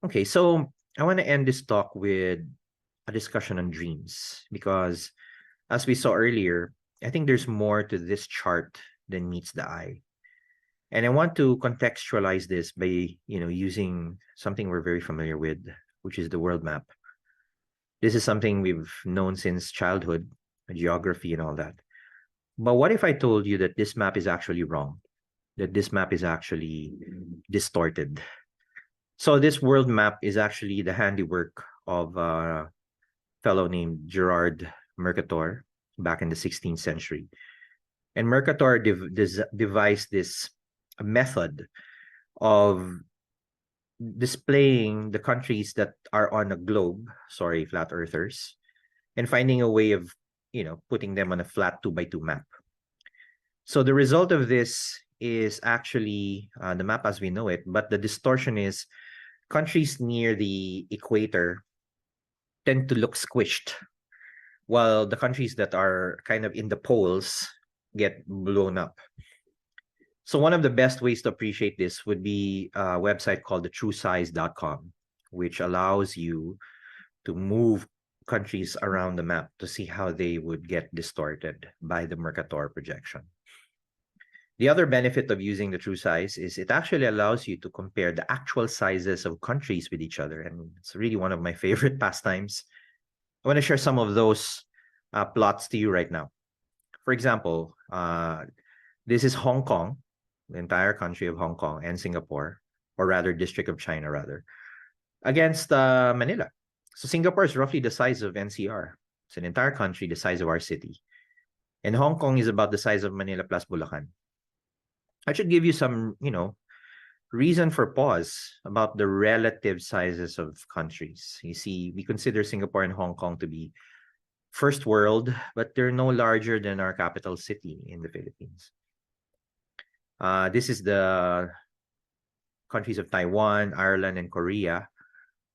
Okay, so I want to end this talk with a discussion on dreams because, as we saw earlier, I think there's more to this chart than meets the eye. And I want to contextualize this by, using something we're very familiar with, which is the world map. This is something we've known since childhood, geography and all that. But what if I told you that this map is actually wrong? That this map is actually distorted? So this world map is actually the handiwork of a fellow named Gerard Mercator back in the 16th century. And Mercator devised this method of displaying the countries that are on a globe, sorry, flat earthers, and finding a way of, putting them on a flat 2x2 map. So the result of this is actually the map as we know it, but the distortion is countries near the equator tend to look squished, while the countries that are kind of in the poles get blown up. So one of the best ways to appreciate this would be a website called thetruesize.com, which allows you to move countries around the map to see how they would get distorted by the Mercator projection. The other benefit of using the true size is it actually allows you to compare the actual sizes of countries with each other. And it's really one of my favorite pastimes. I want to share some of those plots to you right now. For example, this is Hong Kong, the entire country of Hong Kong and Singapore, or rather District of China, rather, against Manila. So Singapore is roughly the size of NCR. It's an entire country the size of our city. And Hong Kong is about the size of Manila plus Bulacan. I should give you some, reason for pause about the relative sizes of countries. You see, we consider Singapore and Hong Kong to be first world, but they're no larger than our capital city in the Philippines. This is the countries of Taiwan, Ireland, and Korea,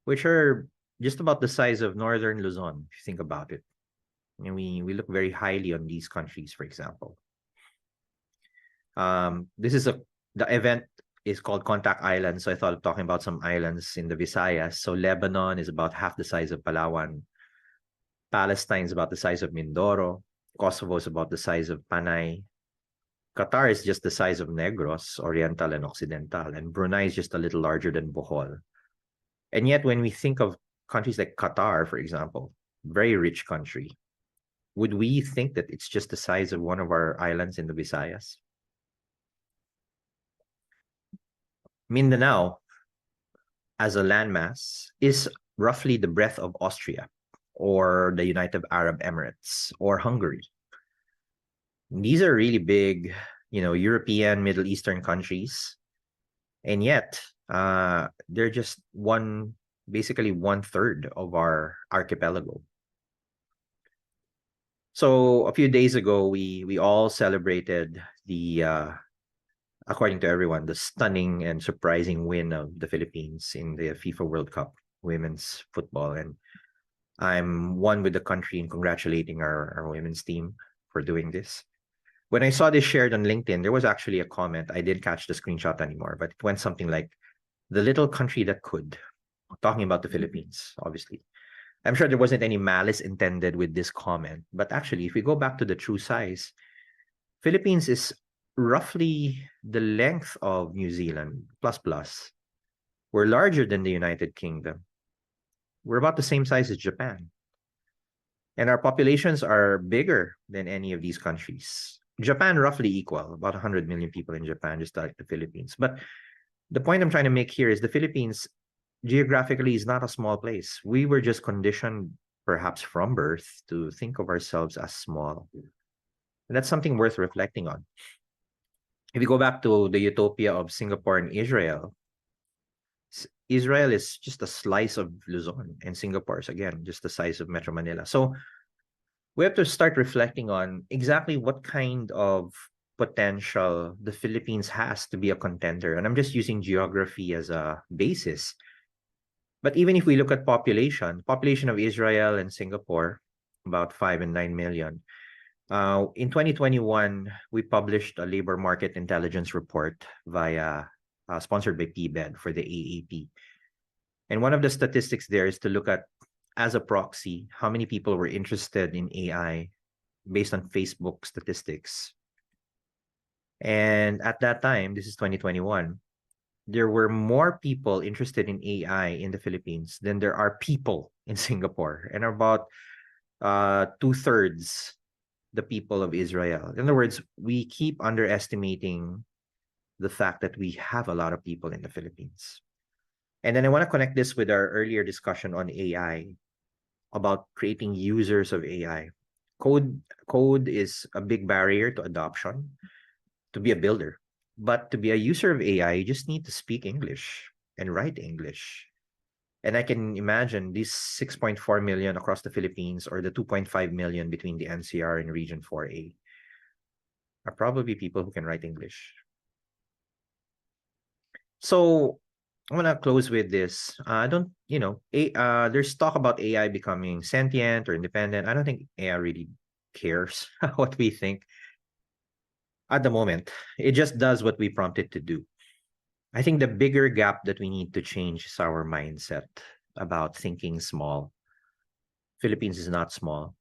which are just about the size of northern Luzon, if you think about it. And we look very highly on these countries, for example. This is the event is called Contact Island, so I thought of talking about some islands in the Visayas. So Lebanon is about half the size of Palawan. Palestine is about the size of Mindoro. Kosovo is about the size of Panay. Qatar is just the size of Negros, Oriental and Occidental, and Brunei is just a little larger than Bohol. And yet, when we think of countries like Qatar, for example, very rich country, would we think that it's just the size of one of our islands in the Visayas? Mindanao, as a landmass, is roughly the breadth of Austria or the United Arab Emirates or Hungary. These are really big, European, Middle Eastern countries. And yet, they're just basically 1/3 of our archipelago. So a few days ago, we all celebrated according to everyone, the stunning and surprising win of the Philippines in the FIFA World Cup women's football. And I'm one with the country in congratulating our women's team for doing this. When I saw this shared on LinkedIn, there was actually a comment. I didn't catch the screenshot anymore, but it went something like, the little country that could, talking about the Philippines, obviously. I'm sure there wasn't any malice intended with this comment, but actually, if we go back to the true size, Philippines is roughly the length of New Zealand, plus. We're larger than the United Kingdom. We're about the same size as Japan. And our populations are bigger than any of these countries. Japan, roughly equal, about 100 million people in Japan, just like the Philippines. But the point I'm trying to make here is the Philippines geographically is not a small place. We were just conditioned, perhaps from birth, to think of ourselves as small. And that's something worth reflecting on. If you go back to the utopia of Singapore and Israel, Israel is just a slice of Luzon, and Singapore is, again, just the size of Metro Manila. So we have to start reflecting on exactly what kind of potential the Philippines has to be a contender. And I'm just using geography as a basis. But even if we look at population of Israel and Singapore, about 5 and 9 million. In 2021, we published a labor market intelligence report sponsored by PBED for the AAP. And one of the statistics there is to look at, as a proxy, how many people were interested in AI based on Facebook statistics. And at that time, this is 2021, there were more people interested in AI in the Philippines than there are people in Singapore, and about two-thirds the people of Israel. In other words, we keep underestimating the fact that we have a lot of people in the Philippines. And then I want to connect this with our earlier discussion on AI, about creating users of AI. Code is a big barrier to adoption, to be a builder. But to be a user of AI, you just need to speak English and write English. And I can imagine these 6.4 million across the Philippines, or the 2.5 million between the NCR and Region 4A, are probably people who can write English. So I want to close with this. I don't, there's talk about AI becoming sentient or independent. I don't think AI really cares what we think at the moment. It just does what we prompt it to do. I think the bigger gap that we need to change is our mindset about thinking small. Philippines is not small.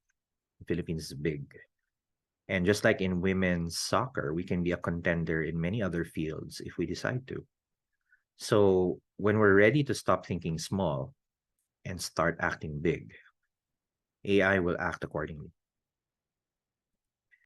Philippines is big. And just like in women's soccer, we can be a contender in many other fields if we decide to. So when we're ready to stop thinking small and start acting big, AI will act accordingly.